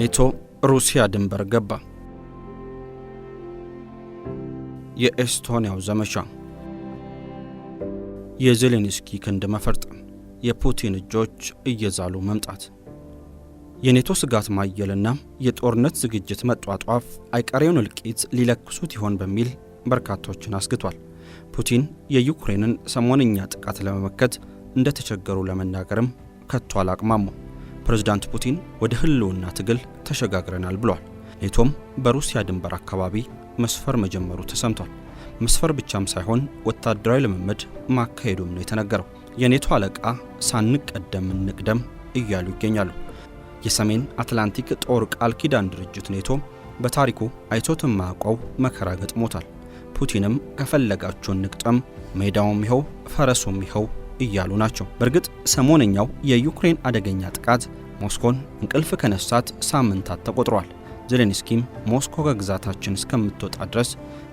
ኔቶ ሩሲያ ድንበር ገባ። የኤስቶኒያው ዘመቻ፣ የዜሌንስኪ ክንድ መፈርጠም፣ የፑቲን እጆች እየዛሉ መምጣት፣ የኔቶ ስጋት ማየልና የጦርነት ዝግጅት መጧጧፍ አይቀሬውን እልቂት ሊለክሱት ይሆን በሚል በርካቶችን አስግቷል። ፑቲን የዩክሬንን ሰሞንኛ ጥቃት ለመመከት እንደተቸገሩ ለመናገርም ከቶ አላቅማሙ። ፕሬዝዳንት ፑቲን ወደ ህልውና ትግል ተሸጋግረናል ብሏል። ኔቶም በሩሲያ ድንበር አካባቢ መስፈር መጀመሩ ተሰምቷል። መስፈር ብቻም ሳይሆን ወታደራዊ ልምምድ ማካሄዱም ነው የተነገረው። የኔቶ አለቃ ሳንቀደም እንቅደም እያሉ ይገኛሉ። የሰሜን አትላንቲክ ጦር ቃል ኪዳን ድርጅት ኔቶ በታሪኩ አይቶት የማያውቀው መከራ ገጥሞታል። ፑቲንም ከፈለጋችሁ እንቅጠም፣ ሜዳውም ይኸው ፈረሱም ይኸው እያሉ ናቸው። በእርግጥ ሰሞነኛው የዩክሬን አደገኛ ጥቃት ሞስኮን እንቅልፍ ከነሳት ሳምንታት ተቆጥረዋል። ዜሌንስኪም ሞስኮ ከግዛታችን እስከምትወጣ ድረስ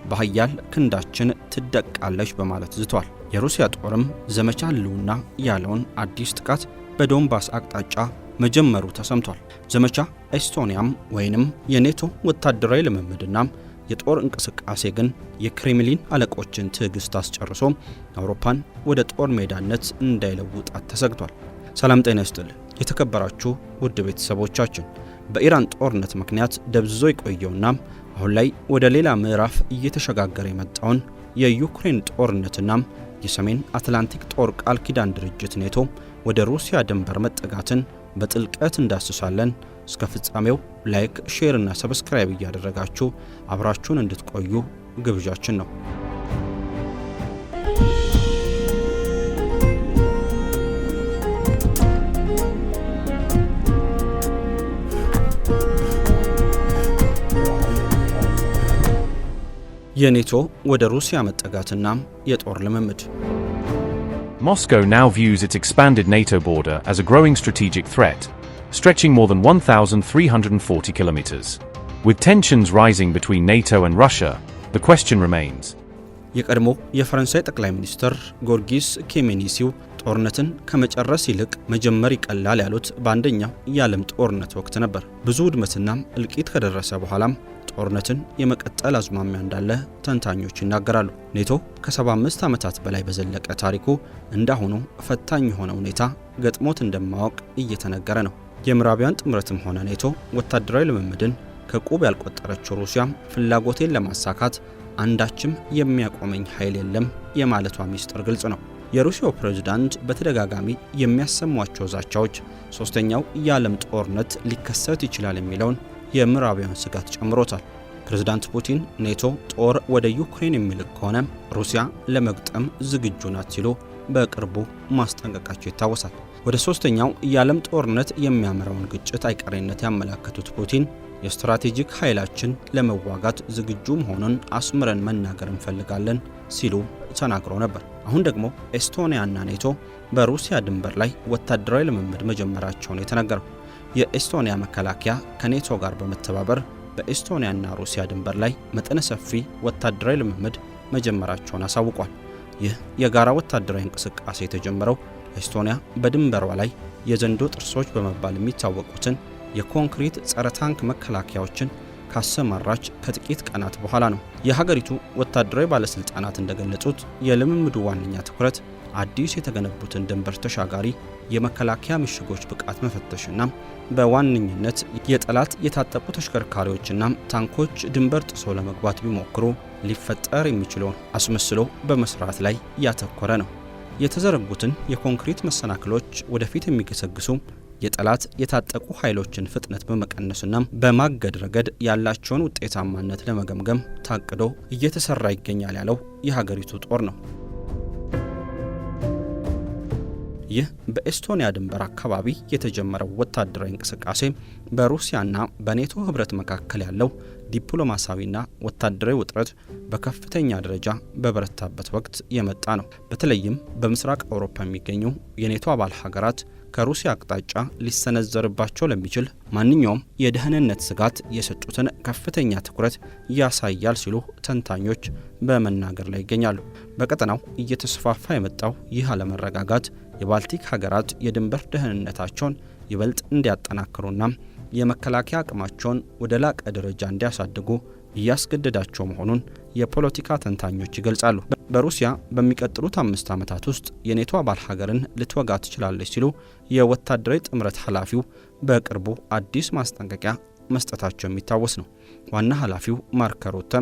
በኃያል ክንዳችን ትደቃለች በማለት ዝቷል። የሩሲያ ጦርም ዘመቻ ህልውና ያለውን አዲስ ጥቃት በዶንባስ አቅጣጫ መጀመሩ ተሰምቷል። ዘመቻ ኤስቶኒያም ወይንም የኔቶ ወታደራዊ ልምምድና የጦር እንቅስቃሴ ግን የክሬምሊን አለቆችን ትዕግስት አስጨርሶ አውሮፓን ወደ ጦር ሜዳነት እንዳይለውጣት ተሰግቷል። ሰላም ጤና ይስጥልን የተከበራችሁ ውድ ቤተሰቦቻችን፣ በኢራን ጦርነት ምክንያት ደብዝዞ የቆየውና አሁን ላይ ወደ ሌላ ምዕራፍ እየተሸጋገረ የመጣውን የዩክሬን ጦርነትና የሰሜን አትላንቲክ ጦር ቃል ኪዳን ድርጅት ኔቶ ወደ ሩሲያ ድንበር መጠጋትን በጥልቀት እንዳስሳለን። እስከ ፍጻሜው ላይክ፣ ሼር እና ሰብስክራይብ እያደረጋችሁ አብራችሁን እንድትቆዩ ግብዣችን ነው። የኔቶ ወደ ሩሲያ መጠጋትና የጦር ልምምድ። Moscow now views its expanded NATO border as a growing strategic threat, stretching more than 1,340 kilometers. With tensions rising between NATO and Russia, the question remains. የቀድሞ የፈረንሳይ ጠቅላይ ሚኒስትር ጎርጊስ ኬሜኒሲው ጦርነትን ከመጨረስ ይልቅ መጀመር ይቀላል ያሉት በአንደኛው የዓለም ጦርነት ወቅት ነበር። ብዙ ውድመትና እልቂት ከደረሰ በኋላም ጦርነትን የመቀጠል አዝማሚያ እንዳለ ተንታኞች ይናገራሉ። ኔቶ ከ75 ዓመታት በላይ በዘለቀ ታሪኩ እንዳሁኑ ፈታኝ የሆነ ሁኔታ ገጥሞት እንደማያውቅ እየተነገረ ነው። የምዕራባውያን ጥምረትም ሆነ ኔቶ ወታደራዊ ልምምድን ከቁብ ያልቆጠረችው ሩሲያ ፍላጎቴን ለማሳካት አንዳችም የሚያቆመኝ ኃይል የለም የማለቷ ሚስጥር ግልጽ ነው። የሩሲያው ፕሬዝዳንት በተደጋጋሚ የሚያሰሟቸው ዛቻዎች ሶስተኛው የዓለም ጦርነት ሊከሰት ይችላል የሚለውን የምዕራባውያን ስጋት ጨምሮታል። ፕሬዝዳንት ፑቲን ኔቶ ጦር ወደ ዩክሬን የሚልክ ከሆነ ሩሲያ ለመግጠም ዝግጁ ናት ሲሉ በቅርቡ ማስጠንቀቃቸው ይታወሳል። ወደ ሶስተኛው የዓለም ጦርነት የሚያመራውን ግጭት አይቀሬነት ያመላከቱት ፑቲን የስትራቴጂክ ኃይላችን ለመዋጋት ዝግጁ መሆኑን አስምረን መናገር እንፈልጋለን ሲሉ ተናግረው ነበር። አሁን ደግሞ ኤስቶኒያና ኔቶ በሩሲያ ድንበር ላይ ወታደራዊ ልምምድ መጀመራቸውን የተነገረው። የኤስቶኒያ መከላከያ ከኔቶ ጋር በመተባበር በኤስቶኒያና ሩሲያ ድንበር ላይ መጠነ ሰፊ ወታደራዊ ልምምድ መጀመራቸውን አሳውቋል። ይህ የጋራ ወታደራዊ እንቅስቃሴ የተጀመረው ኤስቶኒያ በድንበሯ ላይ የዘንዶ ጥርሶች በመባል የሚታወቁትን የኮንክሪት ጸረ ታንክ መከላከያዎችን ካሰማራች ከጥቂት ቀናት በኋላ ነው። የሀገሪቱ ወታደራዊ ባለስልጣናት እንደገለጹት የልምምዱ ዋነኛ ትኩረት አዲስ የተገነቡትን ድንበር ተሻጋሪ የመከላከያ ምሽጎች ብቃት መፈተሽና በዋነኝነት የጠላት የታጠቁ ተሽከርካሪዎችና ታንኮች ድንበር ጥሶ ለመግባት ቢሞክሩ ሊፈጠር የሚችለውን አስመስሎ በመስራት ላይ ያተኮረ ነው። የተዘረጉትን የኮንክሪት መሰናክሎች ወደፊት የሚገሰግሱ የጠላት የታጠቁ ኃይሎችን ፍጥነት በመቀነስና በማገድ ረገድ ያላቸውን ውጤታማነት ለመገምገም ታቅዶ እየተሰራ ይገኛል ያለው የሀገሪቱ ጦር ነው። ይህ በኤስቶኒያ ድንበር አካባቢ የተጀመረው ወታደራዊ እንቅስቃሴ በሩሲያና በኔቶ ህብረት መካከል ያለው ዲፕሎማሲያዊና ወታደራዊ ውጥረት በከፍተኛ ደረጃ በበረታበት ወቅት የመጣ ነው። በተለይም በምስራቅ አውሮፓ የሚገኙ የኔቶ አባል ሀገራት ከሩሲያ አቅጣጫ ሊሰነዘርባቸው ለሚችል ማንኛውም የደህንነት ስጋት የሰጡትን ከፍተኛ ትኩረት ያሳያል ሲሉ ተንታኞች በመናገር ላይ ይገኛሉ። በቀጠናው እየተስፋፋ የመጣው ይህ አለመረጋጋት የባልቲክ ሀገራት የድንበር ደህንነታቸውን ይበልጥ እንዲያጠናክሩና የመከላከያ አቅማቸውን ወደ ላቀ ደረጃ እንዲያሳድጉ እያስገደዳቸው መሆኑን የፖለቲካ ተንታኞች ይገልጻሉ። በሩሲያ በሚቀጥሉት 5 ዓመታት ውስጥ የኔቶ አባል ሀገርን ልትወጋ ትችላለች ሲሉ የወታደራዊ ጥምረት ኃላፊው በቅርቡ አዲስ ማስጠንቀቂያ መስጠታቸው የሚታወስ ነው። ዋና ኃላፊው ማርክ ሩተ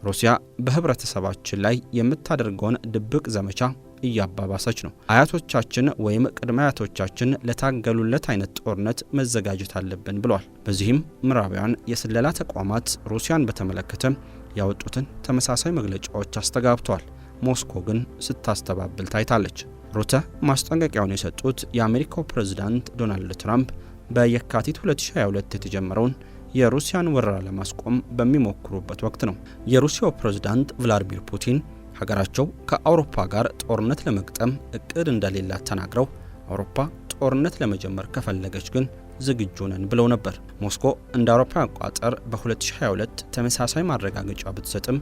ሩሲያ በህብረተሰባችን ላይ የምታደርገውን ድብቅ ዘመቻ እያባባሰች ነው፣ አያቶቻችን ወይም ቅድመ አያቶቻችን ለታገሉለት አይነት ጦርነት መዘጋጀት አለብን ብለዋል። በዚህም ምዕራባውያን የስለላ ተቋማት ሩሲያን በተመለከተ ያወጡትን ተመሳሳይ መግለጫዎች አስተጋብተዋል። ሞስኮ ግን ስታስተባብል ታይታለች። ሩተ ማስጠንቀቂያውን የሰጡት የአሜሪካው ፕሬዝዳንት ዶናልድ ትራምፕ በየካቲት 2022 የተጀመረውን የሩሲያን ወረራ ለማስቆም በሚሞክሩበት ወቅት ነው። የሩሲያው ፕሬዝዳንት ቭላዲሚር ፑቲን ሀገራቸው ከአውሮፓ ጋር ጦርነት ለመግጠም እቅድ እንደሌላት ተናግረው አውሮፓ ጦርነት ለመጀመር ከፈለገች ግን ዝግጁ ነን ብለው ነበር። ሞስኮ እንደ አውሮፓ አቆጣጠር በ2022 ተመሳሳይ ማረጋገጫ ብትሰጥም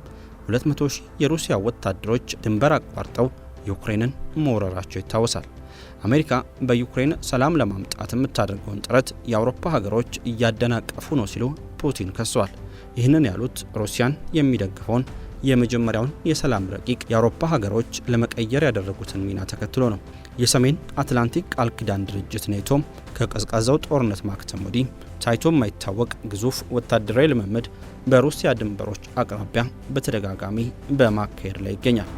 200,000 የሩሲያ ወታደሮች ድንበር አቋርጠው ዩክሬንን መውረራቸው ይታወሳል። አሜሪካ በዩክሬን ሰላም ለማምጣት የምታደርገውን ጥረት የአውሮፓ ሀገሮች እያደናቀፉ ነው ሲሉ ፑቲን ከሰዋል። ይህንን ያሉት ሩሲያን የሚደግፈውን የመጀመሪያውን የሰላም ረቂቅ የአውሮፓ ሀገሮች ለመቀየር ያደረጉትን ሚና ተከትሎ ነው። የሰሜን አትላንቲክ ቃል ኪዳን ድርጅት ኔቶም ከቀዝቃዛው ጦርነት ማክተም ወዲህ ታይቶ የማይታወቅ ግዙፍ ወታደራዊ ልምምድ በሩሲያ ድንበሮች አቅራቢያ በተደጋጋሚ በማካሄድ ላይ ይገኛል።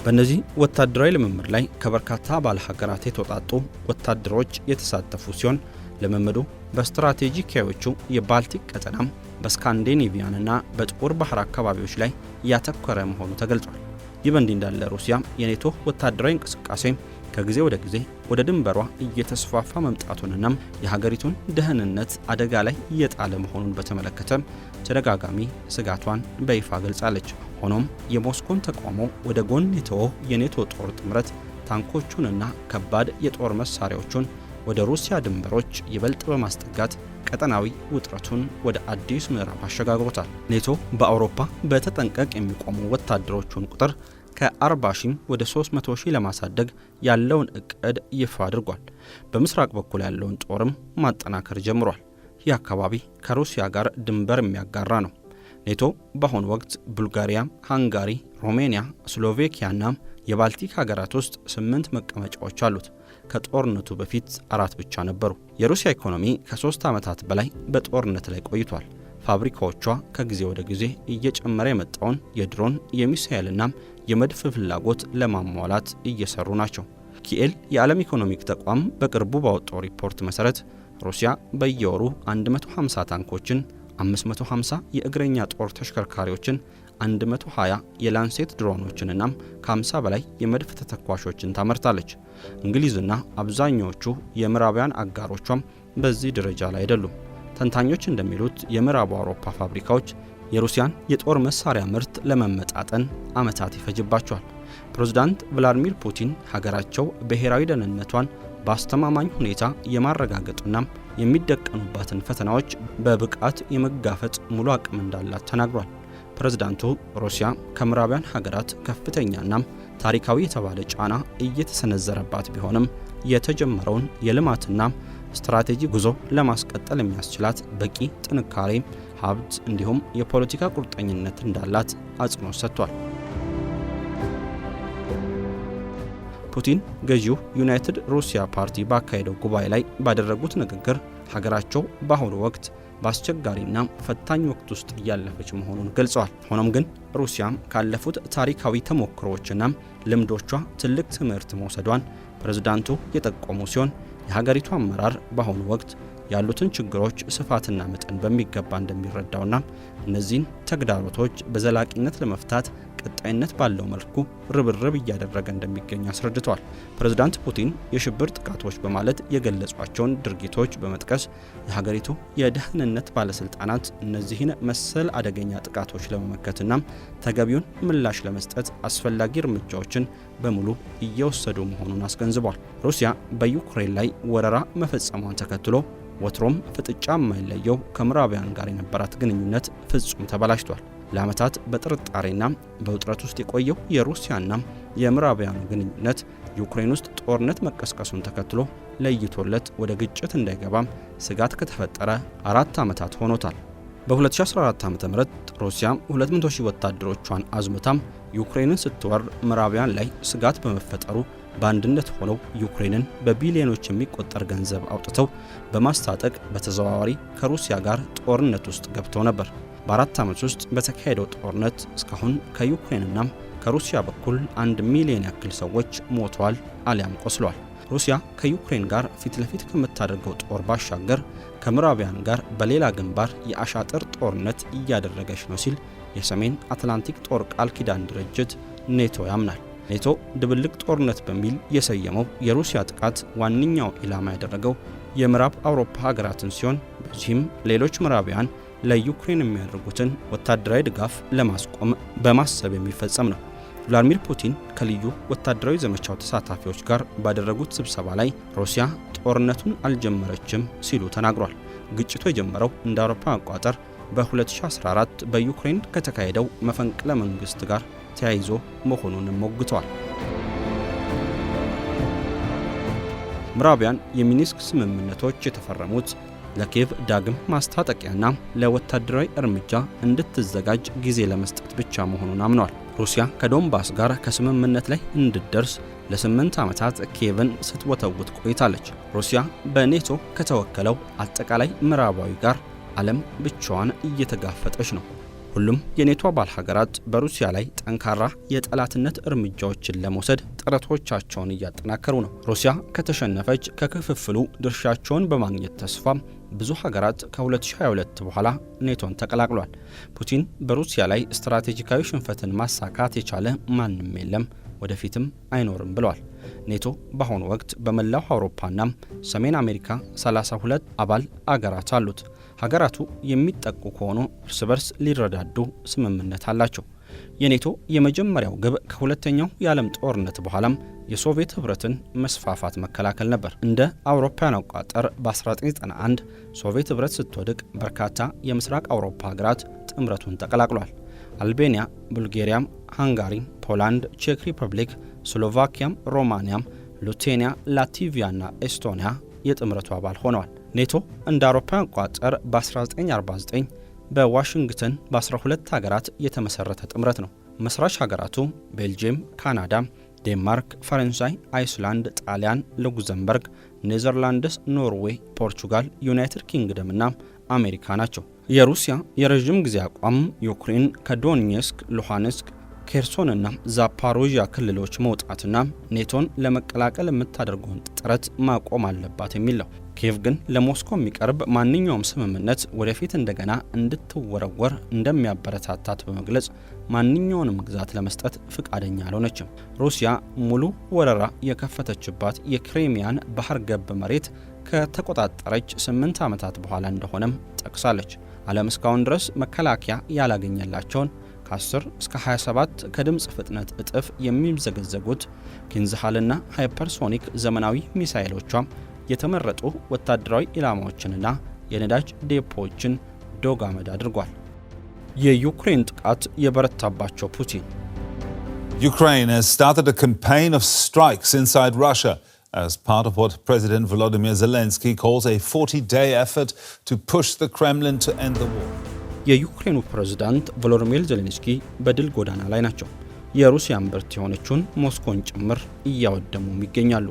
በእነዚህ ወታደራዊ ልምምድ ላይ ከበርካታ ባለ ሀገራት የተውጣጡ ወታደሮች የተሳተፉ ሲሆን ልምምዱ በስትራቴጂካዊዎቹ የባልቲክ ቀጠናም በስካንዲኔቪያንና በጥቁር ባህር አካባቢዎች ላይ ያተኮረ መሆኑ ተገልጿል። ይህ በእንዲህ እንዳለ ሩሲያ የኔቶ ወታደራዊ እንቅስቃሴ ከጊዜ ወደ ጊዜ ወደ ድንበሯ እየተስፋፋ መምጣቱንና የሀገሪቱን ደህንነት አደጋ ላይ እየጣለ መሆኑን በተመለከተ ተደጋጋሚ ስጋቷን በይፋ ገልጻለች። ሆኖም የሞስኮን ተቃውሞ ወደ ጎን የተወው የኔቶ ጦር ጥምረት ታንኮቹንና ከባድ የጦር መሳሪያዎቹን ወደ ሩሲያ ድንበሮች ይበልጥ በማስጠጋት ቀጠናዊ ውጥረቱን ወደ አዲስ ምዕራፍ አሸጋግሮታል። ኔቶ በአውሮፓ በተጠንቀቅ የሚቆሙ ወታደሮቹን ቁጥር ከ40,000 ወደ 300,000 ለማሳደግ ያለውን እቅድ ይፋ አድርጓል። በምስራቅ በኩል ያለውን ጦርም ማጠናከር ጀምሯል። ይህ አካባቢ ከሩሲያ ጋር ድንበር የሚያጋራ ነው። ኔቶ በአሁኑ ወቅት ቡልጋሪያ፣ ሃንጋሪ፣ ሮሜኒያ፣ ስሎቬኪያና የባልቲክ ሀገራት ውስጥ 8 መቀመጫዎች አሉት። ከጦርነቱ በፊት 4 ብቻ ነበሩ። የሩሲያ ኢኮኖሚ ከ3 ዓመታት በላይ በጦርነት ላይ ቆይቷል። ፋብሪካዎቿ ከጊዜ ወደ ጊዜ እየጨመረ የመጣውን የድሮን የሚሳኤልና የመድፍ ፍላጎት ለማሟላት እየሰሩ ናቸው። ኪኤል የዓለም ኢኮኖሚክ ተቋም በቅርቡ ባወጣው ሪፖርት መሰረት ሩሲያ በየወሩ 150 ታንኮችን፣ 550 የእግረኛ ጦር ተሽከርካሪዎችን፣ 120 የላንሴት ድሮኖችንና ከ50 በላይ የመድፍ ተተኳሾችን ታመርታለች። እንግሊዝና አብዛኛዎቹ የምዕራባውያን አጋሮቿም በዚህ ደረጃ ላይ አይደሉም። ተንታኞች እንደሚሉት የምዕራቡ አውሮፓ ፋብሪካዎች የሩሲያን የጦር መሳሪያ ምርት ለመመጣጠን ዓመታት ይፈጅባቸዋል። ፕሬዝዳንት ቭላዲሚር ፑቲን ሀገራቸው ብሔራዊ ደህንነቷን በአስተማማኝ ሁኔታ የማረጋገጥና የሚደቀኑባትን ፈተናዎች በብቃት የመጋፈጥ ሙሉ አቅም እንዳላት ተናግሯል። ፕሬዝዳንቱ ሩሲያ ከምዕራባውያን ሀገራት ከፍተኛና ታሪካዊ የተባለ ጫና እየተሰነዘረባት ቢሆንም የተጀመረውን የልማትና ስትራቴጂ ጉዞ ለማስቀጠል የሚያስችላት በቂ ጥንካሬ፣ ሀብት እንዲሁም የፖለቲካ ቁርጠኝነት እንዳላት አጽንኦት ሰጥቷል። ፑቲን ገዢው ዩናይትድ ሩሲያ ፓርቲ ባካሄደው ጉባኤ ላይ ባደረጉት ንግግር ሀገራቸው በአሁኑ ወቅት በአስቸጋሪና ፈታኝ ወቅት ውስጥ እያለፈች መሆኑን ገልጸዋል። ሆኖም ግን ሩሲያ ካለፉት ታሪካዊ ተሞክሮዎችና ልምዶቿ ትልቅ ትምህርት መውሰዷን ፕሬዝዳንቱ የጠቆሙ ሲሆን የሀገሪቱ አመራር በአሁኑ ወቅት ያሉትን ችግሮች ስፋትና መጠን በሚገባ እንደሚረዳውና እነዚህን ተግዳሮቶች በዘላቂነት ለመፍታት ቀጣይነት ባለው መልኩ ርብርብ እያደረገ እንደሚገኝ አስረድተዋል። ፕሬዝዳንት ፑቲን የሽብር ጥቃቶች በማለት የገለጿቸውን ድርጊቶች በመጥቀስ የሀገሪቱ የደህንነት ባለስልጣናት እነዚህን መሰል አደገኛ ጥቃቶች ለመመከትና ተገቢውን ምላሽ ለመስጠት አስፈላጊ እርምጃዎችን በሙሉ እየወሰዱ መሆኑን አስገንዝቧል። ሩሲያ በዩክሬን ላይ ወረራ መፈጸሟን ተከትሎ ወትሮም ፍጥጫ የማይለየው ከምዕራባውያን ጋር የነበራት ግንኙነት ፍጹም ተበላሽቷል። ለዓመታት በጥርጣሬና በውጥረት ውስጥ የቆየው የሩሲያና የምዕራባውያኑ ግንኙነት ዩክሬን ውስጥ ጦርነት መቀስቀሱን ተከትሎ ለይቶለት ወደ ግጭት እንዳይገባም ስጋት ከተፈጠረ 4 ዓመታት ሆኖታል። በ2014 ዓ.ም ሩሲያ 200,000 ወታደሮቿን አዝምታም ዩክሬንን ስትወር ምዕራባውያን ላይ ስጋት በመፈጠሩ በአንድነት ሆነው ዩክሬንን በቢሊዮኖች የሚቆጠር ገንዘብ አውጥተው በማስታጠቅ በተዘዋዋሪ ከሩሲያ ጋር ጦርነት ውስጥ ገብተው ነበር። በ4 ዓመት ውስጥ በተካሄደው ጦርነት እስካሁን ከዩክሬንና ከሩሲያ በኩል 1 ሚሊዮን ያክል ሰዎች ሞተዋል አሊያም ቆስለዋል። ሩሲያ ከዩክሬን ጋር ፊት ለፊት ከምታደርገው ጦር ባሻገር ከምዕራባውያን ጋር በሌላ ግንባር የአሻጥር ጦርነት እያደረገች ነው ሲል የሰሜን አትላንቲክ ጦር ቃል ኪዳን ድርጅት ኔቶ ያምናል። ኔቶ ድብልቅ ጦርነት በሚል የሰየመው የሩሲያ ጥቃት ዋነኛው ኢላማ ያደረገው የምዕራብ አውሮፓ ሀገራትን ሲሆን በዚህም ሌሎች ምዕራባውያን ለዩክሬን የሚያደርጉትን ወታደራዊ ድጋፍ ለማስቆም በማሰብ የሚፈጸም ነው። ቭላድሚር ፑቲን ከልዩ ወታደራዊ ዘመቻው ተሳታፊዎች ጋር ባደረጉት ስብሰባ ላይ ሩሲያ ጦርነቱን አልጀመረችም ሲሉ ተናግሯል። ግጭቱ የጀመረው እንደ አውሮፓ አቆጣጠር በ2014 በዩክሬን ከተካሄደው መፈንቅለ መንግስት ጋር ተያይዞ መሆኑንም ሞግተዋል። ምዕራባውያን የሚኒስክ ስምምነቶች የተፈረሙት ለኪየቭ ዳግም ማስታጠቂያና ለወታደራዊ እርምጃ እንድትዘጋጅ ጊዜ ለመስጠት ብቻ መሆኑን አምነዋል። ሩሲያ ከዶንባስ ጋር ከስምምነት ላይ እንድትደርስ ለ8 ዓመታት ኪየቭን ስትወተውት ቆይታለች። ሩሲያ በኔቶ ከተወከለው አጠቃላይ ምዕራባዊ ጋር ዓለም ብቻዋን እየተጋፈጠች ነው። ሁሉም የኔቶ አባል ሀገራት በሩሲያ ላይ ጠንካራ የጠላትነት እርምጃዎችን ለመውሰድ ጥረቶቻቸውን እያጠናከሩ ነው። ሩሲያ ከተሸነፈች ከክፍፍሉ ድርሻቸውን በማግኘት ተስፋ ብዙ ሀገራት ከ2022 በኋላ ኔቶን ተቀላቅሏል። ፑቲን በሩሲያ ላይ ስትራቴጂካዊ ሽንፈትን ማሳካት የቻለ ማንም የለም፣ ወደፊትም አይኖርም ብለዋል። ኔቶ በአሁኑ ወቅት በመላው አውሮፓና ሰሜን አሜሪካ 32 አባል አገራት አሉት። ሀገራቱ የሚጠቁ ከሆኑ እርስ በርስ ሊረዳዱ ስምምነት አላቸው። የኔቶ የመጀመሪያው ግብ ከሁለተኛው የዓለም ጦርነት በኋላም የሶቪየት ህብረትን መስፋፋት መከላከል ነበር። እንደ አውሮፓውያን አቆጣጠር በ1991 ሶቪየት ህብረት ስትወድቅ በርካታ የምስራቅ አውሮፓ ሀገራት ጥምረቱን ተቀላቅሏል። አልቤኒያ፣ ቡልጋሪያም፣ ሃንጋሪ፣ ፖላንድ፣ ቼክ ሪፐብሊክ፣ ስሎቫኪያም፣ ሮማኒያም፣ ሊቱዌኒያ፣ ላትቪያና ኤስቶኒያ የጥምረቱ አባል ሆነዋል። ኔቶ እንደ አውሮፓውያን አቆጣጠር በ1949 በዋሽንግተን በ12 ሀገራት የተመሰረተ ጥምረት ነው። መስራች ሀገራቱ ቤልጅየም፣ ካናዳ፣ ዴንማርክ፣ ፈረንሳይ፣ አይስላንድ፣ ጣሊያን፣ ሉክዘምበርግ፣ ኔዘርላንድስ፣ ኖርዌይ፣ ፖርቹጋል፣ ዩናይትድ ኪንግደም እና አሜሪካ ናቸው። የሩሲያ የረዥም ጊዜ አቋም ዩክሬን ከዶኔትስክ፣ ሉሃንስክ፣ ኬርሶንና ዛፓሮዥያ ክልሎች መውጣትና ኔቶን ለመቀላቀል የምታደርገውን ጥረት ማቆም አለባት የሚል ነው። ኪየቭ ግን ለሞስኮ የሚቀርብ ማንኛውም ስምምነት ወደፊት እንደገና እንድትወረወር እንደሚያበረታታት በመግለጽ ማንኛውንም ግዛት ለመስጠት ፍቃደኛ አልሆነችም። ሩሲያ ሙሉ ወረራ የከፈተችባት የክሪሚያን ባህር ገብ መሬት ከተቆጣጠረች 8 ዓመታት በኋላ እንደሆነም ጠቅሳለች። ዓለም እስካሁን ድረስ መከላከያ ያላገኘላቸውን ከ10 እስከ 27 ከድምፅ ፍጥነት እጥፍ የሚምዘገዘጉት ኪንዝሃልና ሃይፐርሶኒክ ዘመናዊ ሚሳኤሎቿ የተመረጡ ወታደራዊ ኢላማዎችንና የነዳጅ ዴፖዎችን ዶግ አመድ አድርጓል። የዩክሬን ጥቃት የበረታባቸው ፑቲን Ukraine has started a campaign of strikes inside Russia as part of what President Volodymyr Zelensky calls a 40-day effort to push the Kremlin to end the war. የዩክሬኑ ፕሬዝዳንት ቮሎዲሚር ዜሌንስኪ በድል ጎዳና ላይ ናቸው። የሩሲያ እምብርት የሆነችውን ሞስኮን ጭምር እያወደሙም ይገኛሉ።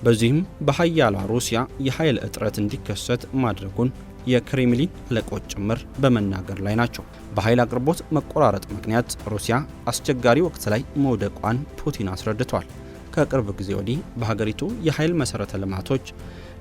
በዚህም በኃያሏ ሩሲያ የኃይል እጥረት እንዲከሰት ማድረጉን የክሬምሊን አለቆች ጭምር በመናገር ላይ ናቸው። በኃይል አቅርቦት መቆራረጥ ምክንያት ሩሲያ አስቸጋሪ ወቅት ላይ መውደቋን ፑቲን አስረድቷል። ከቅርብ ጊዜ ወዲህ በሀገሪቱ የኃይል መሰረተ ልማቶች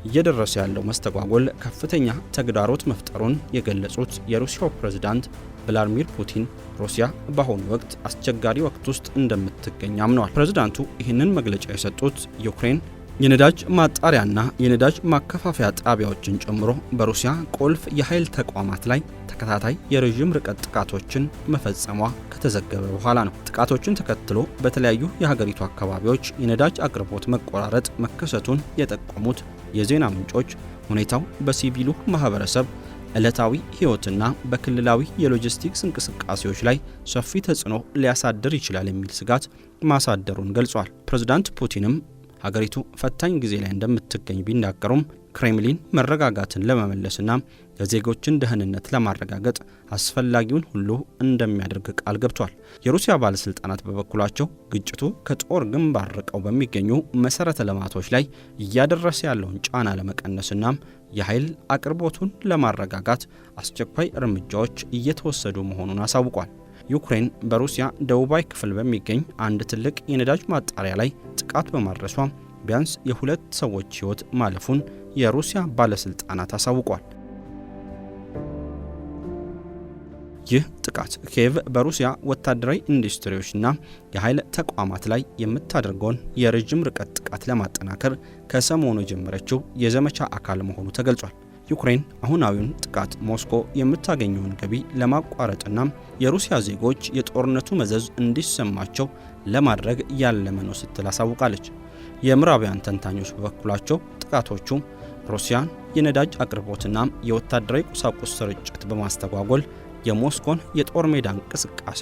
እየደረሰ ያለው መስተጓጎል ከፍተኛ ተግዳሮት መፍጠሩን የገለጹት የሩሲያው ፕሬዝዳንት ቭላድሚር ፑቲን ሩሲያ በአሁኑ ወቅት አስቸጋሪ ወቅት ውስጥ እንደምትገኝ አምነዋል። ፕሬዝዳንቱ ይህንን መግለጫ የሰጡት ዩክሬን የነዳጅ ማጣሪያና የነዳጅ ማከፋፈያ ጣቢያዎችን ጨምሮ በሩሲያ ቁልፍ የኃይል ተቋማት ላይ ተከታታይ የረዥም ርቀት ጥቃቶችን መፈጸሟ ከተዘገበ በኋላ ነው። ጥቃቶችን ተከትሎ በተለያዩ የሀገሪቱ አካባቢዎች የነዳጅ አቅርቦት መቆራረጥ መከሰቱን የጠቆሙት የዜና ምንጮች ሁኔታው በሲቪሉ ማህበረሰብ ዕለታዊ ሕይወትና በክልላዊ የሎጂስቲክስ እንቅስቃሴዎች ላይ ሰፊ ተጽዕኖ ሊያሳድር ይችላል የሚል ስጋት ማሳደሩን ገልጿል። ፕሬዝዳንት ፑቲንም ሀገሪቱ ፈታኝ ጊዜ ላይ እንደምትገኝ ቢናገሩም ክሬምሊን መረጋጋትን ለመመለስና የዜጎችን ደህንነት ለማረጋገጥ አስፈላጊውን ሁሉ እንደሚያደርግ ቃል ገብቷል። የሩሲያ ባለስልጣናት በበኩላቸው ግጭቱ ከጦር ግንባር ርቀው በሚገኙ መሰረተ ልማቶች ላይ እያደረሰ ያለውን ጫና ለመቀነስና የኃይል አቅርቦቱን ለማረጋጋት አስቸኳይ እርምጃዎች እየተወሰዱ መሆኑን አሳውቋል። ዩክሬን በሩሲያ ደቡባዊ ክፍል በሚገኝ አንድ ትልቅ የነዳጅ ማጣሪያ ላይ ጥቃት በማድረሷ ቢያንስ የ2 ሰዎች ሕይወት ማለፉን የሩሲያ ባለስልጣናት አሳውቋል። ይህ ጥቃት ኪየቭ በሩሲያ ወታደራዊ ኢንዱስትሪዎችና የኃይል ተቋማት ላይ የምታደርገውን የረጅም ርቀት ጥቃት ለማጠናከር ከሰሞኑ የጀመረችው የዘመቻ አካል መሆኑ ተገልጿል። ዩክሬን አሁናዊውን ጥቃት ሞስኮ የምታገኘውን ገቢ ለማቋረጥና የሩሲያ ዜጎች የጦርነቱ መዘዝ እንዲሰማቸው ለማድረግ ያለመ ነው ስትል አሳውቃለች። የምዕራባውያን ተንታኞች በበኩላቸው ጥቃቶቹ ሩሲያን የነዳጅ አቅርቦትና የወታደራዊ ቁሳቁስ ስርጭት በማስተጓጎል የሞስኮን የጦር ሜዳ እንቅስቃሴ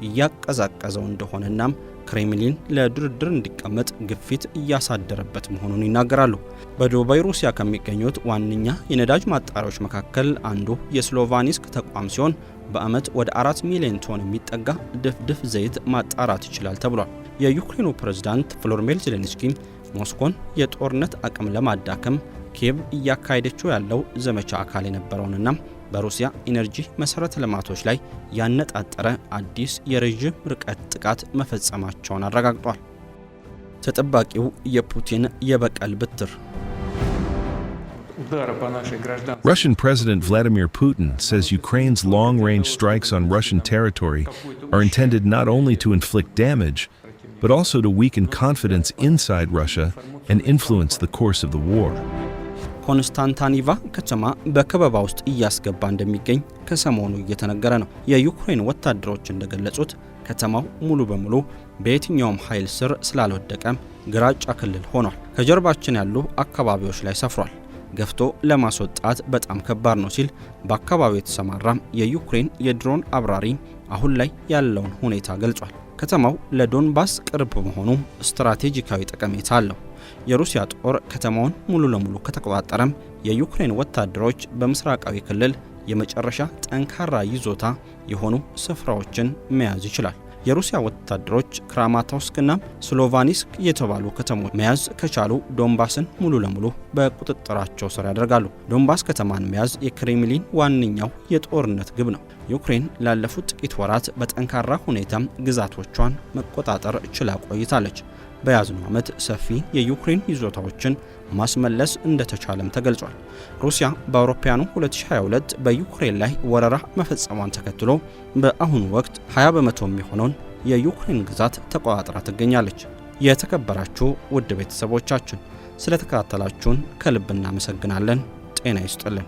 እያቀዛቀዘው እንደሆነና ክሬምሊን ለድርድር እንዲቀመጥ ግፊት እያሳደረበት መሆኑን ይናገራሉ። በደቡባዊ ሩሲያ ከሚገኙት ዋነኛ የነዳጅ ማጣሪያዎች መካከል አንዱ የስሎቫኒስክ ተቋም ሲሆን በዓመት ወደ 4 ሚሊዮን ቶን የሚጠጋ ድፍድፍ ዘይት ማጣራት ይችላል ተብሏል። የዩክሬኑ ፕሬዝዳንት ቮሎዲሚር ዜሌንስኪ ሞስኮን የጦርነት አቅም ለማዳከም ኪየቭ እያካሄደችው ያለው ዘመቻ አካል የነበረውንና በሩሲያ ኢነርጂ መሰረተ ልማቶች ላይ ያነጣጠረ አዲስ የረጅም ርቀት ጥቃት መፈጸማቸውን አረጋግጧል። ተጠባቂው የፑቲን የበቀል ብትር። Russian President Vladimir Putin says Ukraine's long-range strikes on Russian territory are intended not only to inflict damage, but also to weaken confidence inside Russia and influence the course of the war. ኮንስታንቲኒቫ ከተማ በከበባ ውስጥ እያስገባ እንደሚገኝ ከሰሞኑ እየተነገረ ነው። የዩክሬን ወታደሮች እንደገለጹት ከተማው ሙሉ በሙሉ በየትኛውም ኃይል ስር ስላልወደቀ ግራጫ ክልል ሆኗል። ከጀርባችን ያሉ አካባቢዎች ላይ ሰፍሯል። ገፍቶ ለማስወጣት በጣም ከባድ ነው ሲል በአካባቢው የተሰማራ የዩክሬን የድሮን አብራሪ አሁን ላይ ያለውን ሁኔታ ገልጿል። ከተማው ለዶንባስ ቅርብ በመሆኑ ስትራቴጂካዊ ጠቀሜታ አለው። የሩሲያ ጦር ከተማውን ሙሉ ለሙሉ ከተቆጣጠረም የዩክሬን ወታደሮች በምስራቃዊ ክልል የመጨረሻ ጠንካራ ይዞታ የሆኑ ስፍራዎችን መያዝ ይችላል። የሩሲያ ወታደሮች ክራማቶርስክና ስሎቫኒስክ የተባሉ ከተሞች መያዝ ከቻሉ ዶንባስን ሙሉ ለሙሉ በቁጥጥራቸው ስር ያደርጋሉ። ዶንባስ ከተማን መያዝ የክሬምሊን ዋነኛው የጦርነት ግብ ነው። ዩክሬን ላለፉት ጥቂት ወራት በጠንካራ ሁኔታ ግዛቶቿን መቆጣጠር ችላ ቆይታለች። በያዝነው ዓመት ሰፊ የዩክሬን ይዞታዎችን ማስመለስ እንደተቻለም ተገልጿል። ሩሲያ በአውሮፓውያኑ 2022 በዩክሬን ላይ ወረራ መፈጸሟን ተከትሎ በአሁኑ ወቅት 20 በመቶ የሚሆነውን የዩክሬን ግዛት ተቆጣጥራ ትገኛለች። የተከበራችሁ ውድ ቤተሰቦቻችን ስለተከታተላችሁን ከልብ እናመሰግናለን። ጤና ይስጥልን።